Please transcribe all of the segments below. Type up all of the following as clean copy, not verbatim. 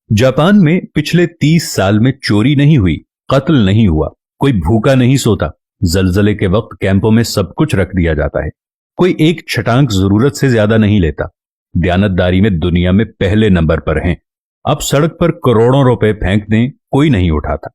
Japan में पिछले 30 साल में चोरी नहीं हुई, कत्ल नहीं हुआ, कोई भूखा नहीं सोता। जलजले के वक्त कैंपों में सब कुछ रख दिया जाता है। कोई एक छटांक जरूरत से ज्यादा नहीं लेता। दयानतदारी में दुनिया में पहले नंबर पर हैं। आप सड़क पर करोड़ों रुपए फेंक दें, कोई नहीं उठाता।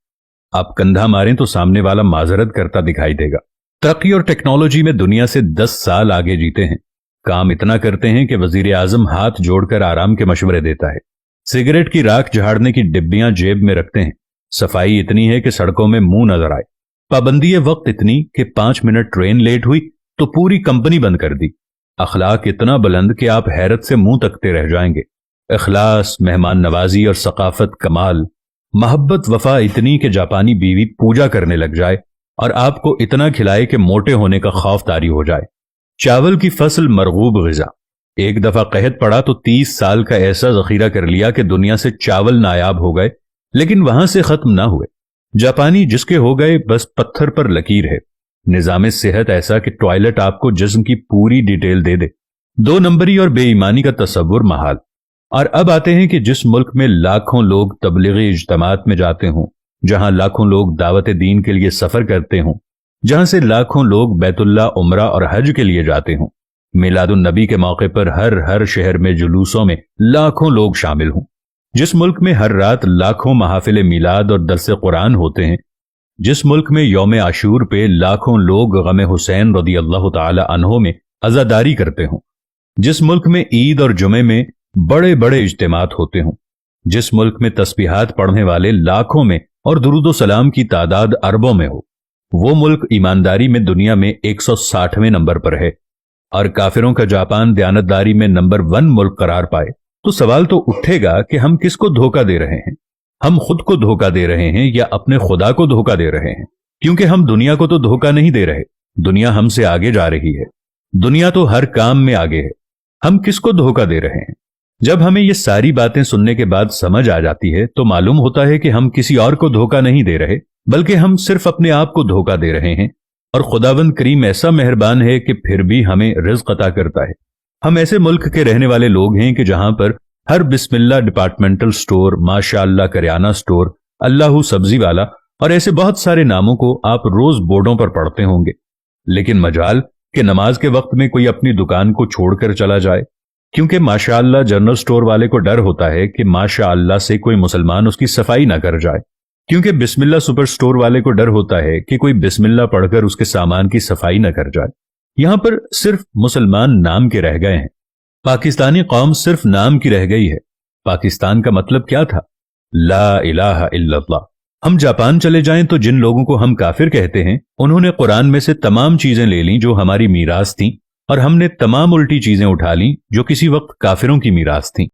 आप कंधा मारें तो सामने वाला माजरत करता दिखाई देगा। तरक्की और टेक्नोलॉजी में दुनिया से 10 साल आगे जीते हैं। काम इतना करते हैं कि वजीर आजम हाथ जोड़कर आराम के मशवरे देता है। सिगरेट की राख झाड़ने की डिब्बियां जेब में रखते हैं। सफाई इतनी है कि सड़कों में मुंह नजर आए। पाबंदी वक्त इतनी कि 5 मिनट ट्रेन लेट हुई तो पूरी कंपनी बंद कर दी। अखलाक इतना बुलंद कि आप हैरत से मुंह तकते रह जाएंगे। इखलास, मेहमान नवाजी और सकाफत कमाल। मोहब्बत वफा इतनी कि जापानी बीवी पूजा करने लग जाए और आपको इतना खिलाए कि मोटे होने का खौफ तारी हो जाए। चावल की फसल मरगूब ग़िज़ा। एक दफा कहत पड़ा तो 30 साल का ऐसा जखीरा कर लिया कि दुनिया से चावल नायाब हो गए, लेकिन वहां से खत्म ना हुए। जापानी जिसके हो गए बस पत्थर पर लकीर है। निजाम सेहत ऐसा कि टॉयलेट आपको जिस्म की पूरी डिटेल दे दे। 2 नंबरी और बेईमानी का तस्वुर महाल। और अब आते हैं कि जिस मुल्क में लाखों लोग तबलीगी इज्तिमात में जाते हों, जहां लाखों लोग दावत दीन के लिए सफर करते हों, जहां से लाखों लोग बैतुल्ला, उमरा और हज के लिए जाते हों, मिलादुन नबी के मौके पर हर शहर में जुलूसों में लाखों लोग शामिल हों, जिस मुल्क में हर रात लाखों महफिल मिलाद और दरस कुरान होते हैं, जिस मुल्क में यौम आशूर पे लाखों लोग गम हुसैन रदी अल्लाह ताला अन्हो में अज़ादारी करते हों, जिस मुल्क में ईद और जुमे में बड़े बड़े इज्तिमात होते हों, जिस मुल्क में तस्बीहात पढ़ने वाले लाखों में और दुरूद सलाम की तादाद अरबों में हो, वो मुल्क ईमानदारी में दुनिया में 160वें नंबर पर है। और काफिरों का जापान दयानतदारी में नंबर 1 मुल्क करार पाए तो सवाल तो उठेगा कि हम किसको धोखा दे रहे हैं। हम खुद को धोखा दे रहे हैं या अपने खुदा को धोखा दे रहे हैं? क्योंकि हम दुनिया को तो धोखा नहीं दे रहे, दुनिया हमसे आगे जा रही है। दुनिया तो हर काम में आगे है। हम किसको धोखा दे रहे हैं? जब हमें ये सारी बातें सुनने के बाद समझ आ जाती है तो मालूम होता है कि हम किसी और को धोखा नहीं दे रहे, बल्कि हम सिर्फ अपने आप को धोखा दे रहे हैं। और खुदावंद करीम ऐसा मेहरबान है कि फिर भी हमें रिज़्क अता करता है। हम ऐसे मुल्क के रहने वाले लोग हैं कि जहां पर हर बिस्मिल्लाह डिपार्टमेंटल स्टोर, माशाअल्लाह करियाना स्टोर, अल्लाहू सब्जी वाला और ऐसे बहुत सारे नामों को आप रोज बोर्डों पर पढ़ते होंगे। लेकिन मजाल कि नमाज के वक्त में कोई अपनी दुकान को छोड़कर चला जाए, क्योंकि माशाअल्लाह जनरल स्टोर वाले को डर होता है कि माशाअल्लाह से कोई मुसलमान उसकी सफाई ना कर जाए, क्योंकि बिस्मिल्लाह सुपर स्टोर वाले को डर होता है कि कोई बिस्मिल्लाह पढ़कर उसके सामान की सफाई ना कर जाए। यहां पर सिर्फ मुसलमान नाम के रह गए हैं। पाकिस्तानी कौम सिर्फ नाम की रह गई है। पाकिस्तान का मतलब क्या था? ला इलाहा इल्लल्लाह। हम जापान चले जाएं तो जिन लोगों को हम काफिर कहते हैं, उन्होंने कुरान में से तमाम चीजें ले ली जो हमारी मीरास थी, और हमने तमाम उल्टी चीजें उठा ली जो किसी वक्त काफिरों की मीरास थी।